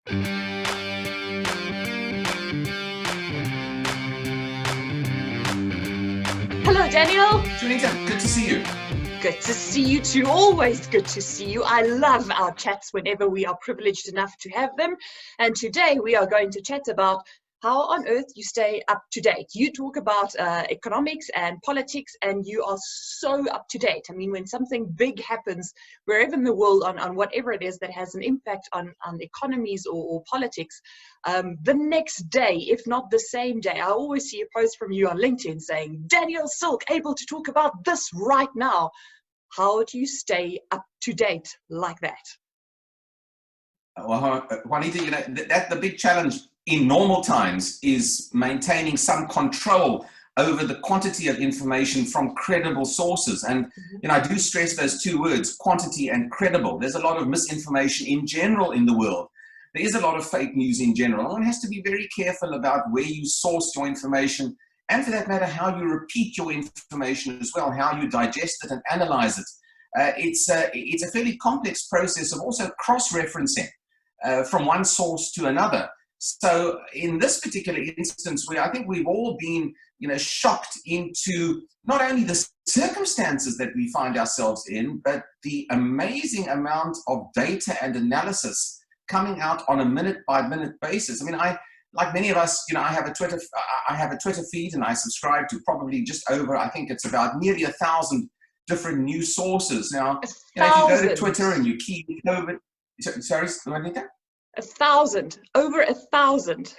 Hello, Daniel. Juanita, good to see you. Good to see you too. Always good to see you. I love our chats whenever we are privileged enough to have them. And today we are going to chat about how on earth you stay up to date. You talk about economics and politics, and you are so up to date. I mean, when something big happens wherever in the world on whatever it is that has an impact on economies or politics, the next day, if not the same day, I always see a post from you on LinkedIn saying, Daniel Silke, able to talk about this right now. How do you stay up to date like that? Well, Juanita, that the big challenge in normal times is maintaining some control over the quantity of information from credible sources. And I do stress those two words, quantity and credible. There's a lot of misinformation in general in the world. There is a lot of fake news in general. One has to be very careful about where you source your information, and for that matter, how you repeat your information as well, how you digest it and analyze it. It's a fairly complex process of also cross-referencing from one source to another. So in this particular instance, where I think we've all been, shocked into not only the circumstances that we find ourselves in, but the amazing amount of data and analysis coming out on a minute-by-minute basis. I mean, like many of us, I have a Twitter feed, and I subscribe to probably just over, I think it's about nearly 1,000 different news sources. Now, if you go to Twitter and you key COVID, sorry, Juanita? 1,000, over 1,000.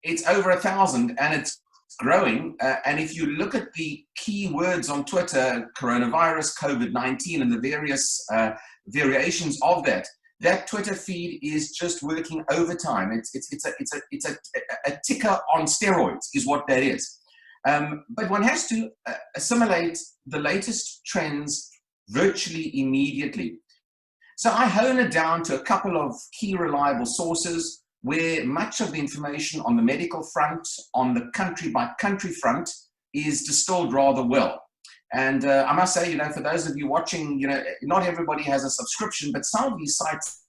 It's over 1,000, and it's growing. And if you look at the key words on Twitter, coronavirus, COVID-19, and the various variations of that Twitter feed is just working overtime. It's a ticker on steroids, is what that is. But one has to assimilate the latest trends virtually immediately. So I hone it down to a couple of key reliable sources where much of the information on the medical front, on the country by country front, is distilled rather well. And I must say, for those of you watching, not everybody has a subscription, but some of these sites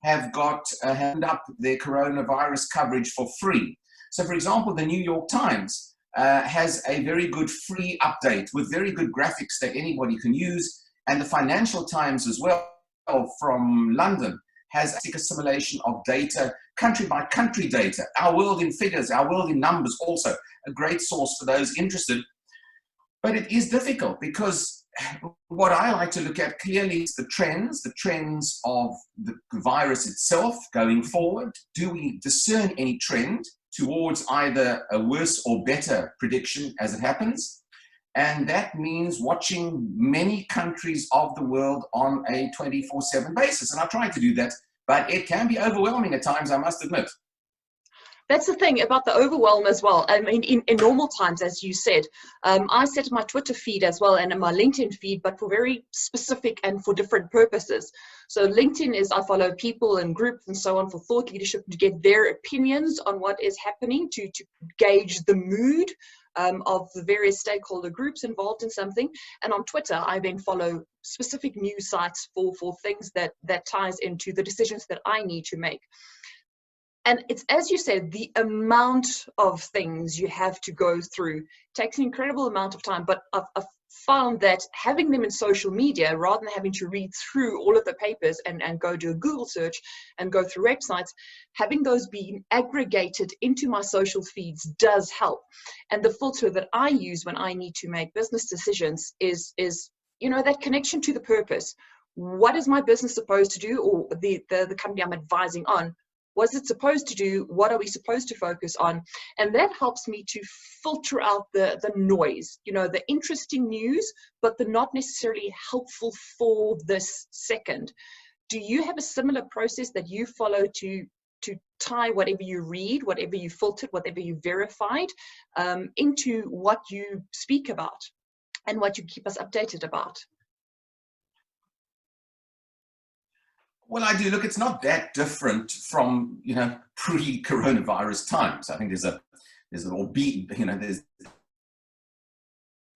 have got hand up their coronavirus coverage for free. So for example, the New York Times has a very good free update with very good graphics that anybody can use. And the Financial Times as well from London has a assimilation of data, country by country data, our world in figures, our world in numbers, also a great source for those interested. But it is difficult because what I like to look at clearly is the trends of the virus itself going forward. Do we discern any trend towards either a worse or better prediction as it happens? And that means watching many countries of the world on a 24/7 basis. And I try to do that, but it can be overwhelming at times, I must admit. That's the thing about the overwhelm as well. I mean, in normal times, as you said, I set my Twitter feed as well and my LinkedIn feed, but for very specific and for different purposes. So LinkedIn is I follow people and groups and so on for thought leadership to get their opinions on what is happening, to gauge the mood of the various stakeholder groups involved in something. And on Twitter, I then follow specific news sites for things that ties into the decisions that I need to make. And it's, as you said, the amount of things you have to go through takes an incredible amount of time. But I've found that having them in social media, rather than having to read through all of the papers and go do a Google search and go through websites, having those being aggregated into my social feeds does help. And the filter that I use when I need to make business decisions is that connection to the purpose. What is my business supposed to do, or the company I'm advising on? What's it supposed to do? What are we supposed to focus on? And that helps me to filter out the noise, the interesting news, but the not necessarily helpful for this second. Do you have a similar process that you follow to tie whatever you read, whatever you filtered, whatever you verified, into what you speak about and what you keep us updated about? Well, I do. Look, it's not that different from, pre-coronavirus times. I think there's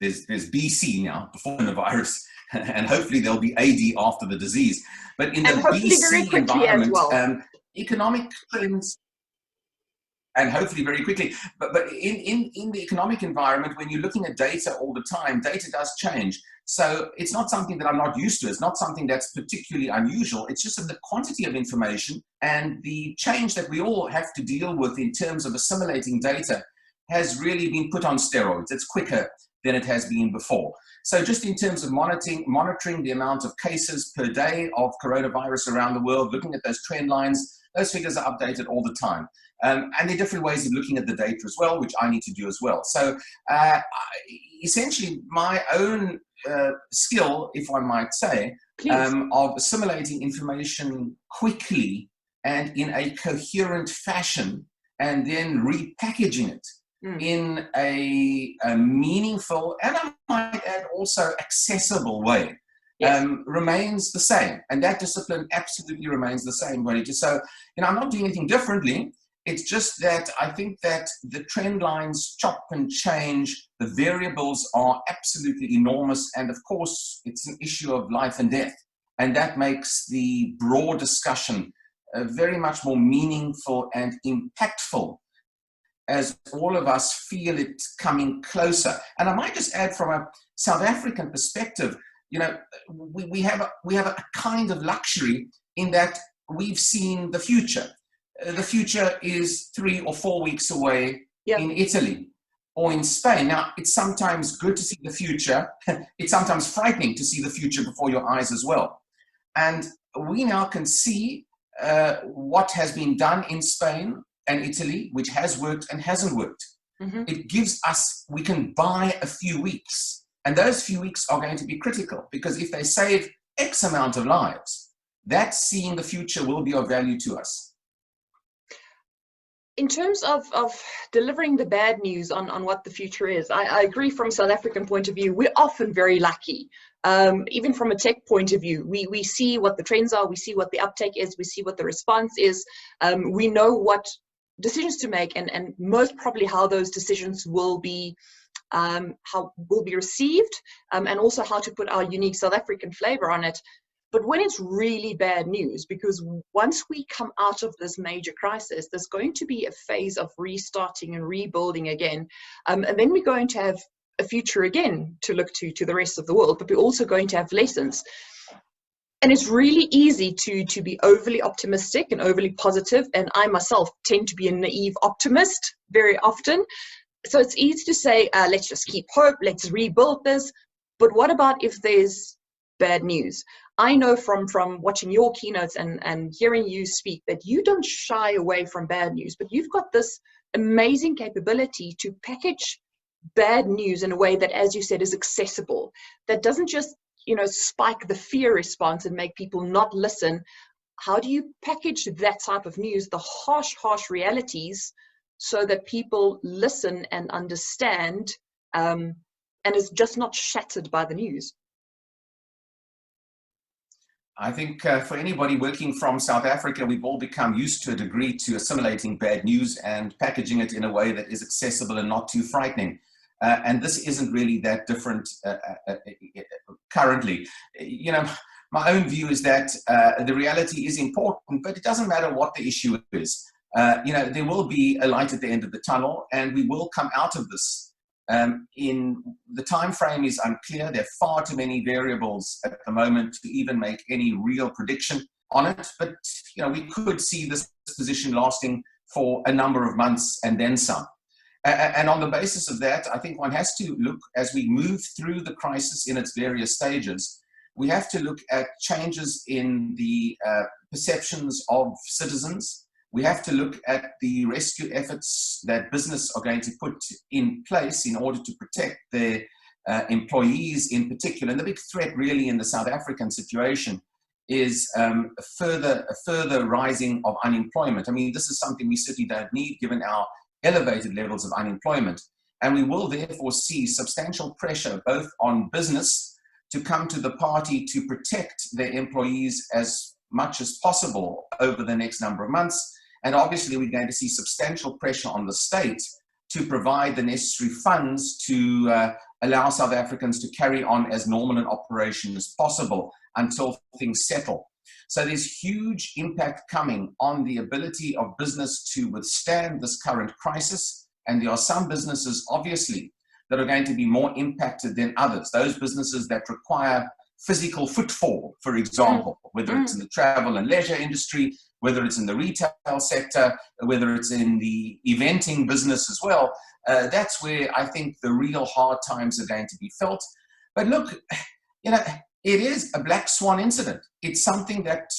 there's BC now, before the virus, and hopefully there'll be AD after the disease. But in the hopefully very BC quickly as environment, well. economic trends, and hopefully very quickly. But in the economic environment, when you're looking at data all the time, data does change. So it's not something that I'm not used to. It's not something that's particularly unusual. It's just that the quantity of information and the change that we all have to deal with in terms of assimilating data has really been put on steroids. It's quicker than it has been before. So just in terms of monitoring the amount of cases per day of coronavirus around the world, looking at those trend lines, those figures are updated all the time. And there are different ways of looking at the data as well, which I need to do as well. So essentially my own skill, if I might say, of assimilating information quickly and in a coherent fashion, and then repackaging it in a meaningful, and I might add also accessible way, remains the same. And that discipline absolutely remains the same, Juanita. So, I'm not doing anything differently. It's just that I think that the trend lines chop and change. The variables are absolutely enormous. And of course, it's an issue of life and death. And that makes the broad discussion very much more meaningful and impactful as all of us feel it coming closer. And I might just add, from a South African perspective, we have a kind of luxury in that we've seen the future. The future is 3 or 4 weeks away in Italy or in Spain. Now, it's sometimes good to see the future. It's sometimes frightening to see the future before your eyes as well. And we now can see what has been done in Spain and Italy, which has worked and hasn't worked. It gives us, we can buy a few weeks. And those few weeks are going to be critical, because if they save X amount of lives, that seeing the future will be of value to us. In terms of delivering the bad news on what the future is, I agree. From a South African point of view, we're often very lucky. Even from a tech point of view, we see what the trends are, we see what the uptake is, we see what the response is, we know what decisions to make, and most probably how those decisions will be received, and also how to put our unique South African flavor on it. But when it's really bad news, because once we come out of this major crisis, there's going to be a phase of restarting and rebuilding again. And then we're going to have a future again to look to the rest of the world, but we're also going to have lessons. And it's really easy to be overly optimistic and overly positive. And I myself tend to be a naive optimist very often. So it's easy to say, let's just keep hope, let's rebuild this. But what about if there's bad news? I know from watching your keynotes and hearing you speak that you don't shy away from bad news, but you've got this amazing capability to package bad news in a way that, as you said, is accessible, that doesn't just spike the fear response and make people not listen. How do you package that type of news, the harsh realities, so that people listen and understand, and is just not shattered by the news? I think for anybody working from South Africa, we've all become used to a degree to assimilating bad news and packaging it in a way that is accessible and not too frightening. And this isn't really that different currently. My own view is that the reality is important, but it doesn't matter what the issue is. There will be a light at the end of the tunnel, and we will come out of this. In the time frame is unclear. There are far too many variables at the moment to even make any real prediction on it. But we could see this position lasting for a number of months and then some. And on the basis of that, I think one has to look, as we move through the crisis in its various stages, we have to look at changes in the perceptions of citizens. We have to look at the rescue efforts that business are going to put in place in order to protect their employees in particular. And the big threat really in the South African situation is a further rising of unemployment. I mean, this is something we certainly don't need given our elevated levels of unemployment. And we will therefore see substantial pressure both on business to come to the party to protect their employees as much as possible over the next number of months. And obviously, we're going to see substantial pressure on the state to provide the necessary funds to allow South Africans to carry on as normal an operation as possible until things settle. So there's huge impact coming on the ability of business to withstand this current crisis. And there are some businesses, obviously, that are going to be more impacted than others. Those businesses that require physical footfall, for example, whether it's in the travel and leisure industry, whether it's in the retail sector, whether it's in the eventing business as well. That's where I think the real hard times are going to be felt. But look, it is a black swan incident. It's something that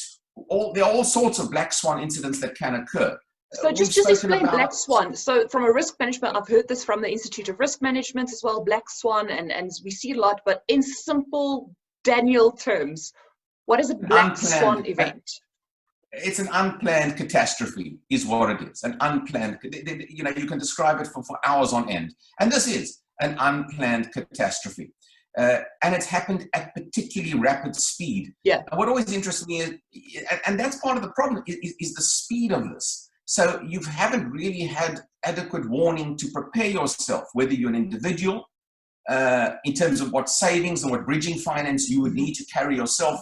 there are all sorts of black swan incidents that can occur. So just explain black swan. So from a risk management, I've heard this from the Institute of Risk Management as well, black swan, and we see a lot, but in simple Daniel terms, what is a black swan event? It's an unplanned catastrophe is what it is. An unplanned, you can describe it for hours on end. And this is an unplanned catastrophe. And it's happened at particularly rapid speed. Yeah. And what always interests me is, and that's part of the problem, is the speed of this. So you haven't really had adequate warning to prepare yourself, whether you're an individual, in terms of what savings and what bridging finance you would need to carry yourself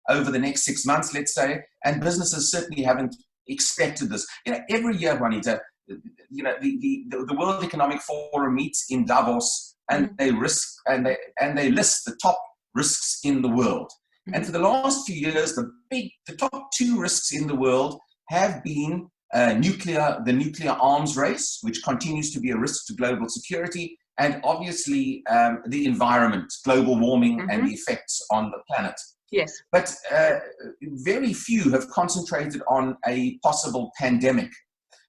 over the next 6 months, let's say, and businesses certainly haven't expected this. Every year, Juanita, the World Economic Forum meets in Davos, and they list the top risks in the world. And for the last few years, the top 2 risks in the world have been the nuclear arms race, which continues to be a risk to global security, and obviously the environment, global warming, and the effects on the planet. Yes. But very few have concentrated on a possible pandemic.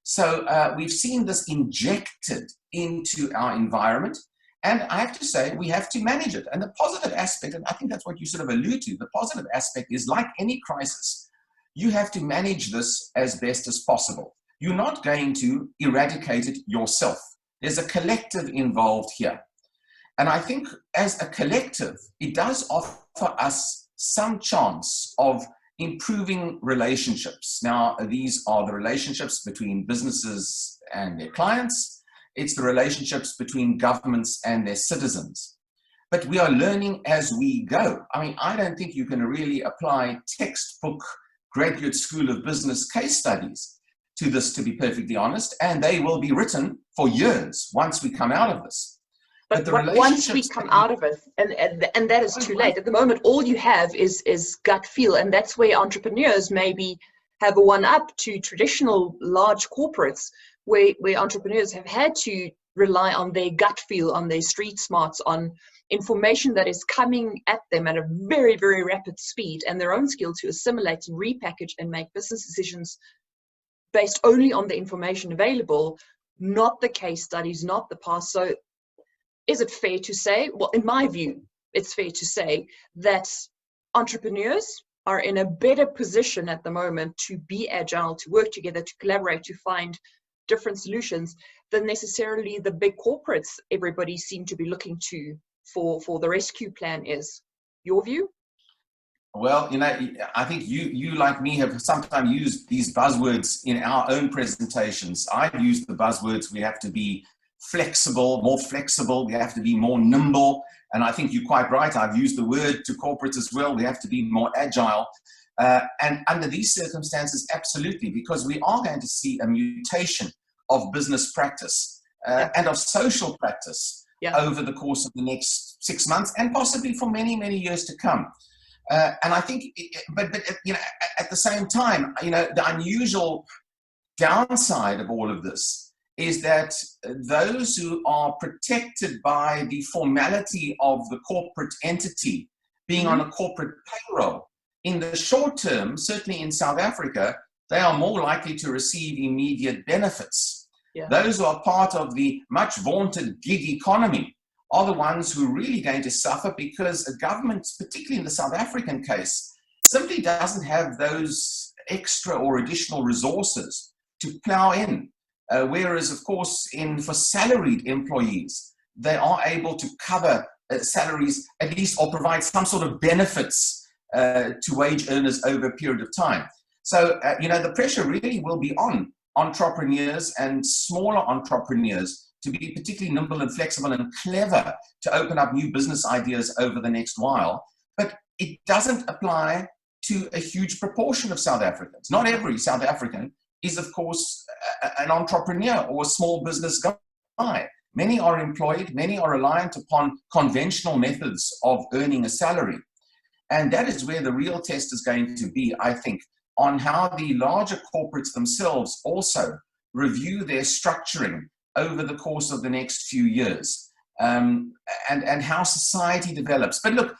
So we've seen this injected into our environment. And I have to say, we have to manage it. And the positive aspect, and I think that's what you sort of allude to, the positive aspect is, like any crisis, you have to manage this as best as possible. You're not going to eradicate it yourself. There's a collective involved here. And I think as a collective, it does offer us some chance of improving relationships. Now, these are the relationships between businesses and their clients. It's the relationships between governments and their citizens. But we are learning as we go. I mean, I don't think you can really apply textbook graduate school of business case studies to this, to be perfectly honest, and they will be written for years once we come out of this. But once we come out of it, and that is too late. At the moment, all you have is gut feel, and that's where entrepreneurs maybe have a one-up to traditional large corporates, where entrepreneurs have had to rely on their gut feel, on their street smarts, on information that is coming at them at a very, very rapid speed, and their own skill to assimilate and repackage and make business decisions based only on the information available, not the case studies, not the past. So is it fair to say, well, in my view, it's fair to say that entrepreneurs are in a better position at the moment to be agile, to work together, to collaborate, to find different solutions than necessarily the big corporates everybody seemed to be looking to for the rescue plan is. Your view? Well, I think you like me have sometimes used these buzzwords in our own presentations. I've used the buzzwords, we have to be flexible, more flexible, we have to be more nimble. And I think you're quite right. I've used the word to corporates as well. We have to be more agile. And under these circumstances, absolutely, because we are going to see a mutation of business practice and of social practice over the course of the next 6 months and possibly for many, many years to come. And I think, but at the same time, the unusual downside of all of this is that those who are protected by the formality of the corporate entity being on a corporate payroll, in the short term, certainly in South Africa, they are more likely to receive immediate benefits. Yeah. Those who are part of the much vaunted gig economy are the ones who are really going to suffer, because a government, particularly in the South African case, simply doesn't have those extra or additional resources to plow in. Whereas, of course, for salaried employees, they are able to cover salaries at least, or provide some sort of benefits to wage earners over a period of time. So, the pressure really will be on entrepreneurs and smaller entrepreneurs to be particularly nimble and flexible and clever to open up new business ideas over the next while. But it doesn't apply to a huge proportion of South Africans. Not every South African is, of course, an entrepreneur or a small business guy. Many are employed, many are reliant upon conventional methods of earning a salary. And that is where the real test is going to be, I think, on how the larger corporates themselves also review their structuring over the course of the next few years, and how society develops. But look,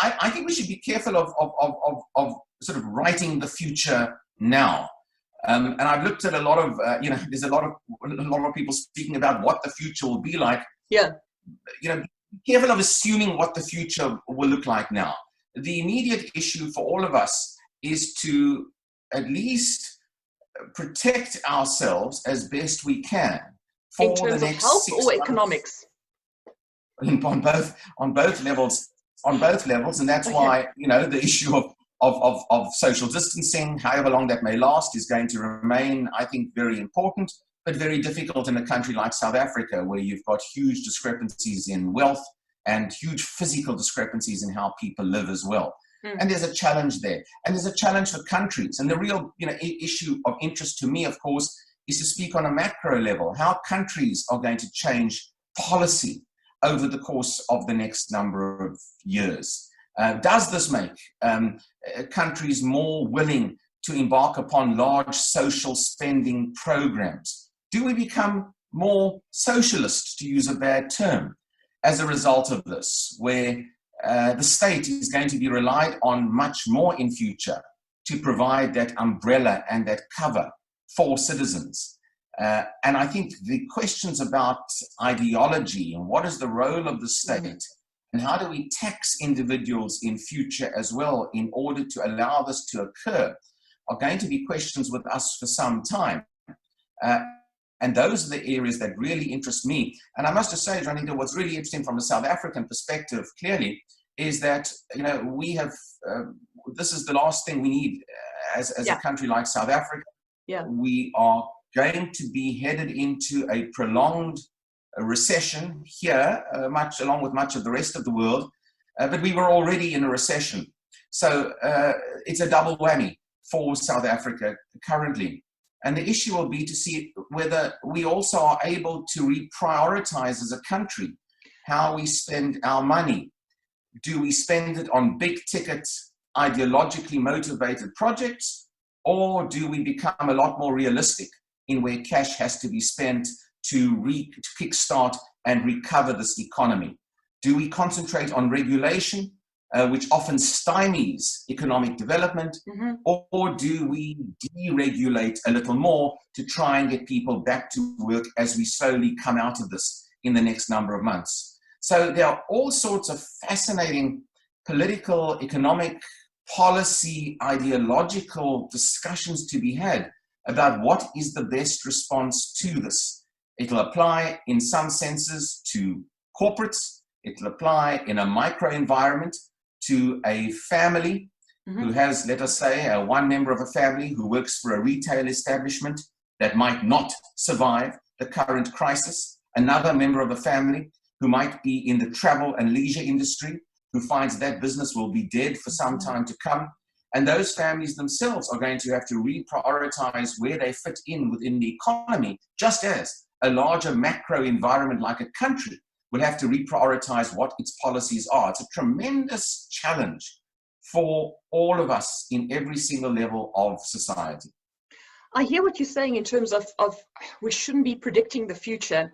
I think we should be careful of sort of writing the future now. And I've looked at a lot of, there's a lot of people speaking about what the future will be like. Yeah. Be careful of assuming what the future will look like now. The immediate issue for all of us is to at least protect ourselves as best we can for in terms the next of health 6 or months. economics. On both levels, and that's why the issue of social distancing, however long that may last, is going to remain, I think, very important, but very difficult in a country like South Africa, where you've got huge discrepancies in wealth and huge physical discrepancies in how people live as well. And there's a challenge there, and there's a challenge for countries. And the real issue of interest to me, of course, is to speak on a macro level, how countries are going to change policy over the course of the next number of years. Does this make countries more willing to embark upon large social spending programs? Do we become more socialist, to use a bad term, as a result of this, where the state is going to be relied on much more in future to provide that umbrella and that cover for citizens? And I think the questions about ideology and what is the role of the state and how do we tax individuals in future as well in order to allow this to occur are going to be questions with us for some time. And those are the areas that really interest me. And I must just say, Juanita, what's really interesting from a South African perspective, clearly, is that we have, this is the last thing we need as a country like South Africa. Yeah. We are going to be headed into a prolonged recession here, along with much of the rest of the world, but we were already in a recession. So it's a double whammy for South Africa currently. And the issue will be to see whether we also are able to reprioritize as a country how we spend our money. Do we spend it on big ticket, ideologically motivated projects, or do we become a lot more realistic in where cash has to be spent to kickstart and recover this economy? Do we concentrate on regulation, which often stymies economic development, or do we deregulate a little more to try and get people back to work as we slowly come out of this in the next number of months? So there are all sorts of fascinating political, economic, policy, ideological discussions to be had about what is the best response to this. It'll apply in some senses to corporates. It'll apply in a micro environment to a family who has, let us say, one member of a family who works for a retail establishment that might not survive the current crisis. Another member of a family who might be in the travel and leisure industry, who finds that business will be dead for some time to come. And those families themselves are going to have to reprioritize where they fit in within the economy, just as a larger macro environment like a country will have to reprioritize what its policies are. It's a tremendous challenge for all of us in every single level of society. I hear what you're saying in terms of we shouldn't be predicting the future.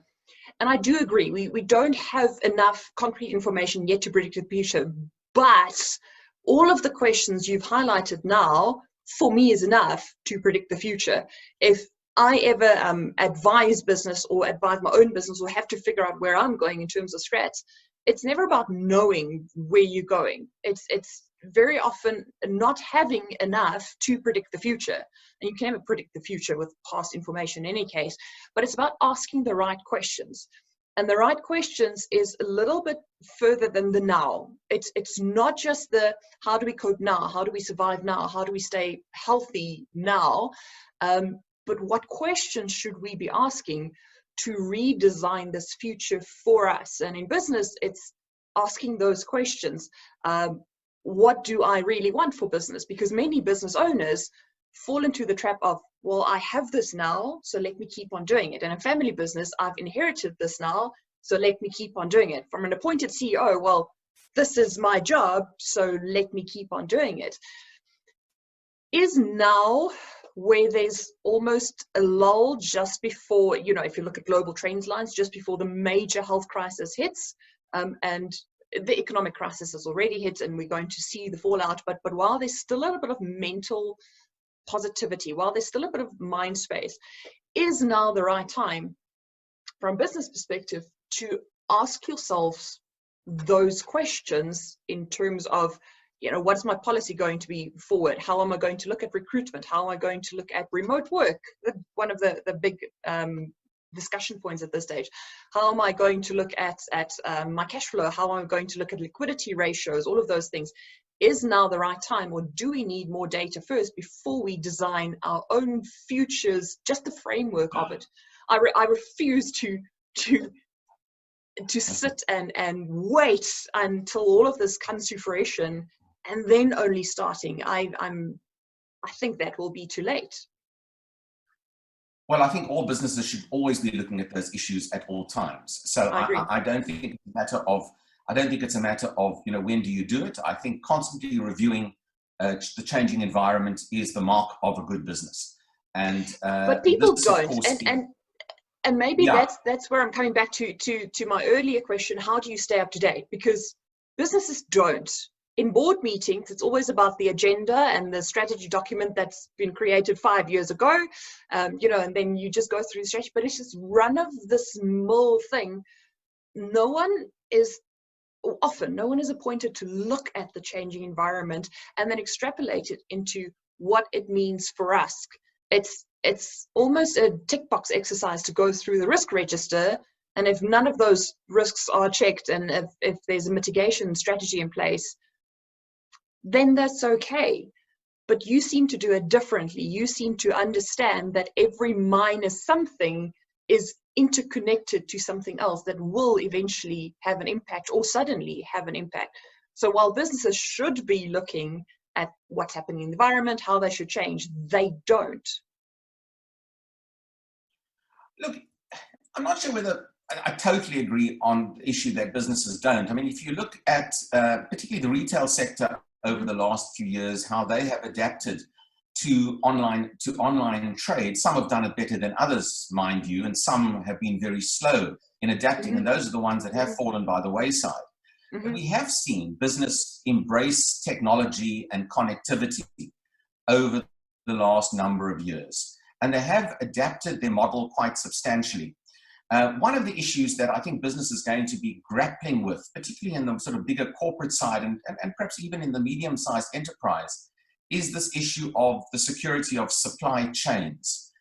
And I do agree, we don't have enough concrete information yet to predict the future, but all of the questions you've highlighted now, for me, is enough to predict the future. If I ever advise business or advise my own business or have to figure out where I'm going in terms of strats, it's never about knowing where you're going. It's very often not having enough to predict the future. And you can never predict the future with past information in any case, but it's about asking the right questions. And the right questions is a little bit further than the now. It's not just the how do we cope now, how do we survive now, how do we stay healthy now, but what questions should we be asking to redesign this future for us. And in business, it's asking those questions. What do I really want for business? Because many business owners fall into the trap of, well, I have this now, so let me keep on doing it. And in family business, I've inherited this now, so let me keep on doing it. From an appointed CEO, well, this is my job, so let me keep on doing it. Is now where there's almost a lull just before, if you look at global trend lines, just before the major health crisis hits, and the economic crisis has already hit, and we're going to see the fallout. But while there's still a little bit of mental positivity, while there's still a bit of mind space, is now the right time, from a business perspective, to ask yourselves those questions in terms of, what's my policy going to be forward? How am I going to look at recruitment? How am I going to look at remote work? One of the big discussion points at this stage. How am I going to look at my cash flow? How am I going to look at liquidity ratios? All of those things. Is now the right time, or do we need more data first before we design our own futures, just the framework of it? I refuse to sit and wait until all of this comes to fruition and then only starting. I think that will be too late. Well, I think all businesses should always be looking at those issues at all times. So I don't think it's a matter of, when do you do it? I think constantly reviewing the changing environment is the mark of a good business. And but people don't, and maybe that's where I'm coming back to my earlier question: how do you stay up to date? Because businesses don't. In board meetings, it's always about the agenda and the strategy document that's been created 5 years ago, and then you just go through the strategy. But it's just run-of-the-mill thing. No one is appointed to look at the changing environment and then extrapolate it into what it means for us. It's almost a tick box exercise to go through the risk register, and if none of those risks are checked, and if there's a mitigation strategy in place, then that's okay. But you seem to do it differently. You seem to understand that every minor something is interconnected to something else that will eventually have an impact, or suddenly have an impact. So while businesses should be looking at what's happening in the environment, how they should change, they don't. Look, I'm not sure whether I totally agree on the issue that businesses don't. I mean, if you look at particularly the retail sector over the last few years, how they have adapted to online trade. Some have done it better than others, mind you, and some have been very slow in adapting, and those are the ones that have fallen by the wayside. But we have seen business embrace technology and connectivity over the last number of years, and they have adapted their model quite substantially. One of the issues that I think business is going to be grappling with, particularly in the sort of bigger corporate side and perhaps even in the medium-sized enterprise, is this issue of the security of supply chains.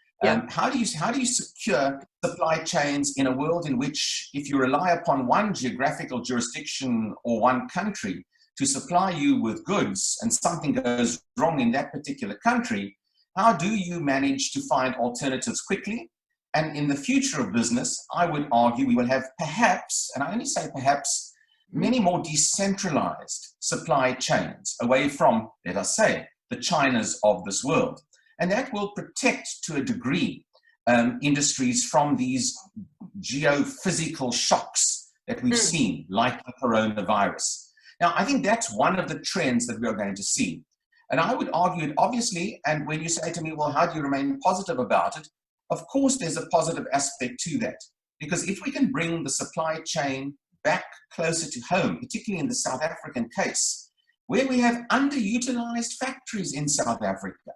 How do you secure supply chains in a world in which, if you rely upon one geographical jurisdiction or one country to supply you with goods and something goes wrong in that particular country, how do you manage to find alternatives quickly? And in the future of business, I would argue we will have perhaps, and I only say perhaps, many more decentralized supply chains away from, let us say, the Chinas of this world. And that will protect, to a degree, industries from these geophysical shocks that we've seen, like the coronavirus. Now, I think that's one of the trends that we are going to see. And I would argue it, obviously, and when you say to me, well, how do you remain positive about it? Of course, there's a positive aspect to that. Because if we can bring the supply chain back closer to home, particularly in the South African case, where we have underutilized factories in South Africa.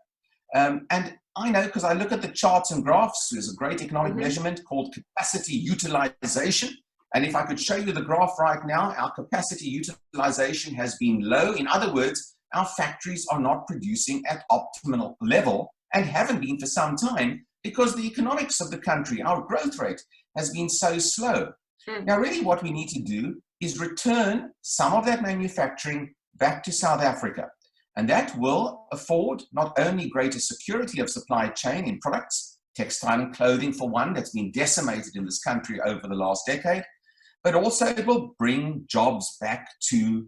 And I know, because I look at the charts and graphs, there's a great economic measurement called capacity utilization. And if I could show you the graph right now, our capacity utilization has been low. In other words, our factories are not producing at optimal level and haven't been for some time because the economics of the country, our growth rate, has been so slow. Now, really what we need to do is return some of that manufacturing back to South Africa. And that will afford not only greater security of supply chain in products, textile and clothing for one, that's been decimated in this country over the last decade, but also it will bring jobs back to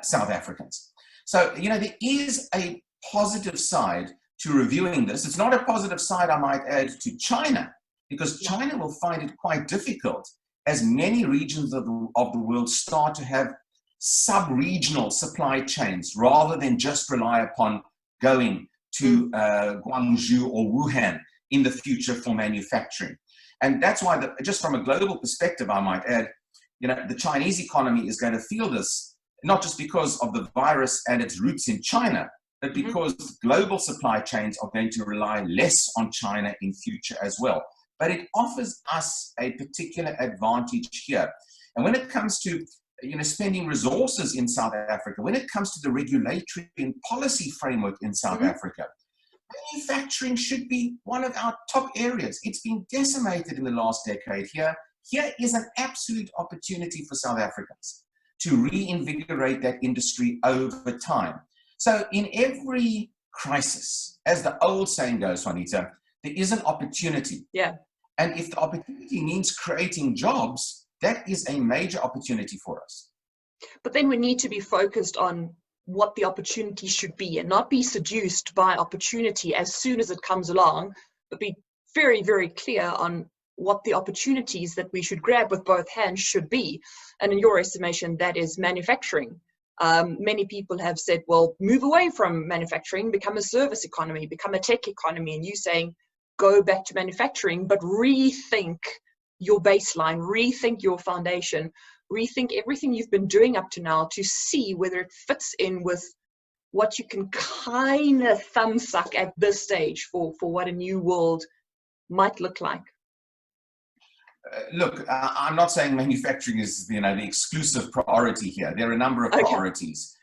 South Africans. So, there is a positive side to reviewing this. It's not a positive side, I might add, to China, because China will find it quite difficult as many regions of the world start to have sub-regional supply chains rather than just rely upon going to Guangzhou or Wuhan in the future for manufacturing. And that's why, just from a global perspective, I might add, the Chinese economy is going to feel this, not just because of the virus and its roots in China, but because global supply chains are going to rely less on China in future as well. But it offers us a particular advantage here. And when it comes to spending resources in South Africa, when it comes to the regulatory and policy framework in South Africa, manufacturing should be one of our top areas. It's been decimated in the last decade here. Here is an absolute opportunity for South Africans to reinvigorate that industry over time. So in every crisis, as the old saying goes, Juanita, there is an opportunity. Yeah. And if the opportunity means creating jobs, that is a major opportunity for us. But then we need to be focused on what the opportunity should be and not be seduced by opportunity as soon as it comes along, but be very, very clear on what the opportunities that we should grab with both hands should be. And in your estimation, that is manufacturing. Many people have said, well, move away from manufacturing, become a service economy, become a tech economy. And you saying, go back to manufacturing, but rethink your baseline, rethink your foundation, rethink everything you've been doing up to now to see whether it fits in with what you can kind of thumbsuck at this stage for what a new world might look like. Look, I'm not saying manufacturing is the exclusive priority here. There are a number of priorities.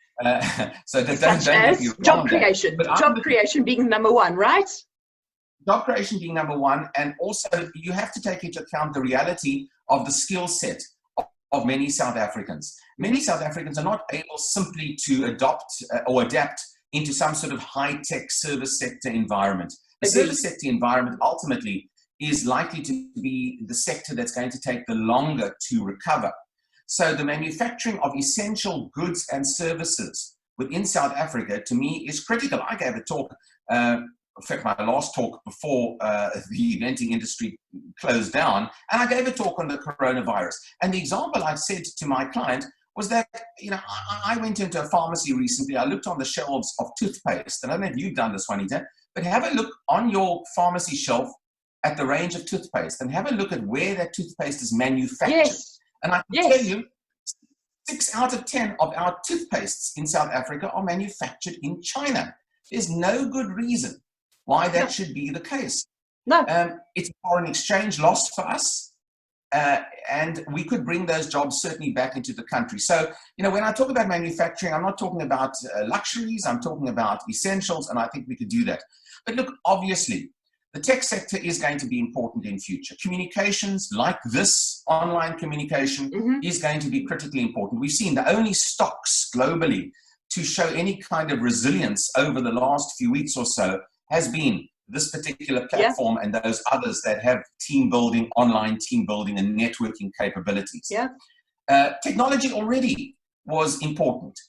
So don't get me wrong. Job creation. Job creation being number one, right? Job creation being number one, and also you have to take into account the reality of the skill set of many South Africans. Many South Africans are not able simply to adopt or adapt into some sort of high-tech service sector environment. The service sector environment ultimately is likely to be the sector that's going to take the longer to recover. So the manufacturing of essential goods and services within South Africa, to me, is critical. I gave a talk, in fact, my last talk before the eventing industry closed down, and I gave a talk on the coronavirus. And the example I said to my client was that, I went into a pharmacy recently. I looked on the shelves of toothpaste, and I don't know if you've done this, Juanita, but have a look on your pharmacy shelf at the range of toothpaste and have a look at where that toothpaste is manufactured. Yes. And I can tell you, 6 out of 10 of our toothpastes in South Africa are manufactured in China. There's no good reason why that should be the case. No. It's a foreign exchange loss for us, and we could bring those jobs certainly back into the country. So, when I talk about manufacturing, I'm not talking about luxuries, I'm talking about essentials, and I think we could do that. But look, obviously, the tech sector is going to be important in future. Communications like this, online communication, is going to be critically important. We've seen the only stocks globally to show any kind of resilience over the last few weeks or so has been this particular platform and those others that have team building, online team building and networking capabilities. Technology already was important.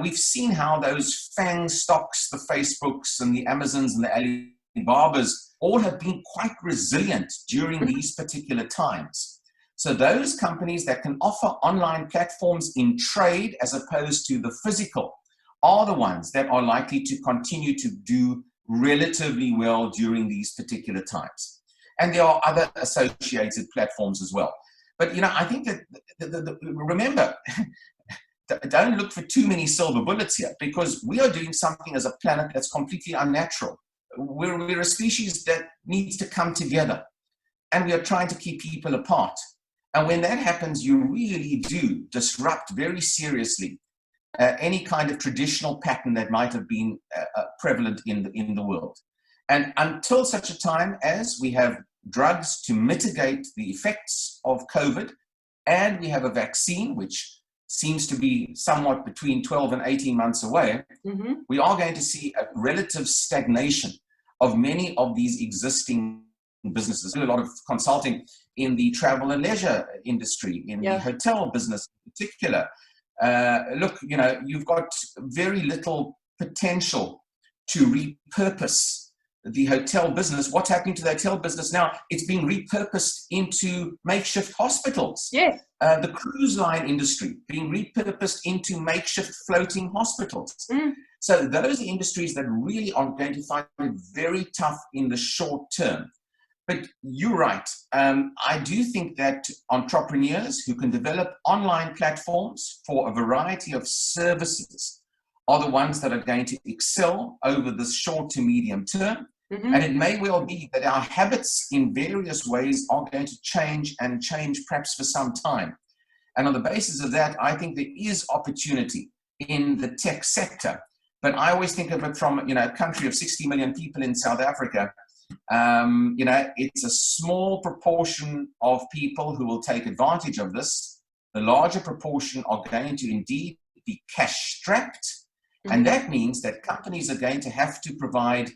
We've seen how those FANG stocks, the Facebooks and the Amazons and the Alibabas, all have been quite resilient during these particular times. So those companies that can offer online platforms in trade as opposed to the physical are the ones that are likely to continue to do relatively well during these particular times. And there are other associated platforms as well. But, I think that, remember, don't look for too many silver bullets here, because we are doing something as a planet that's completely unnatural. We're a species that needs to come together, and we are trying to keep people apart. And when that happens, you really do disrupt very seriously any kind of traditional pattern that might have been prevalent in the world. And until such a time as we have drugs to mitigate the effects of COVID, and we have a vaccine, which seems to be somewhat between 12 and 18 months away, we are going to see a relative stagnation of many of these existing businesses. I do a lot of consulting in the travel and leisure industry, in the hotel business in particular. Look, you've got very little potential to repurpose the hotel business. What's happening to the hotel business now? It's being repurposed into makeshift hospitals. Yes. The cruise line industry being repurposed into makeshift floating hospitals. So those are industries that really are going to find it very tough in the short term. But you're right. I do think that entrepreneurs who can develop online platforms for a variety of services are the ones that are going to excel over the short to medium term. And it may well be that our habits in various ways are going to change and change perhaps for some time. And on the basis of that, I think there is opportunity in the tech sector. But I always think of it from, a country of 60 million people in South Africa. It's a small proportion of people who will take advantage of this. The larger proportion are going to indeed be cash strapped. And that means that companies are going to have to provide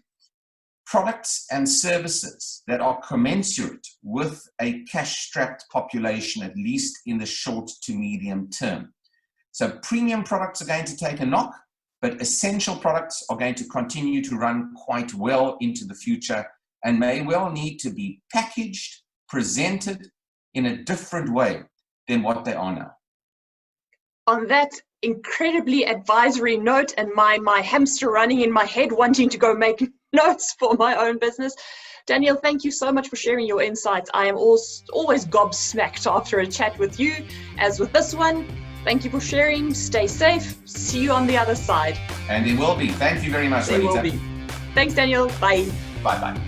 products and services that are commensurate with a cash-strapped population, at least in the short to medium term. So premium products are going to take a knock, but essential products are going to continue to run quite well into the future and may well need to be packaged, presented in a different way than what they are now. On that incredibly advisory note, and my hamster running in my head wanting to go make notes for my own business, Daniel, thank you so much for sharing your insights. I am always gobsmacked after a chat with you, as with this one. Thank you for sharing. Stay safe. See you on the other side. And it will be. Thank you very much, There Juanita. will be. Thanks, Daniel. Bye. Bye-bye.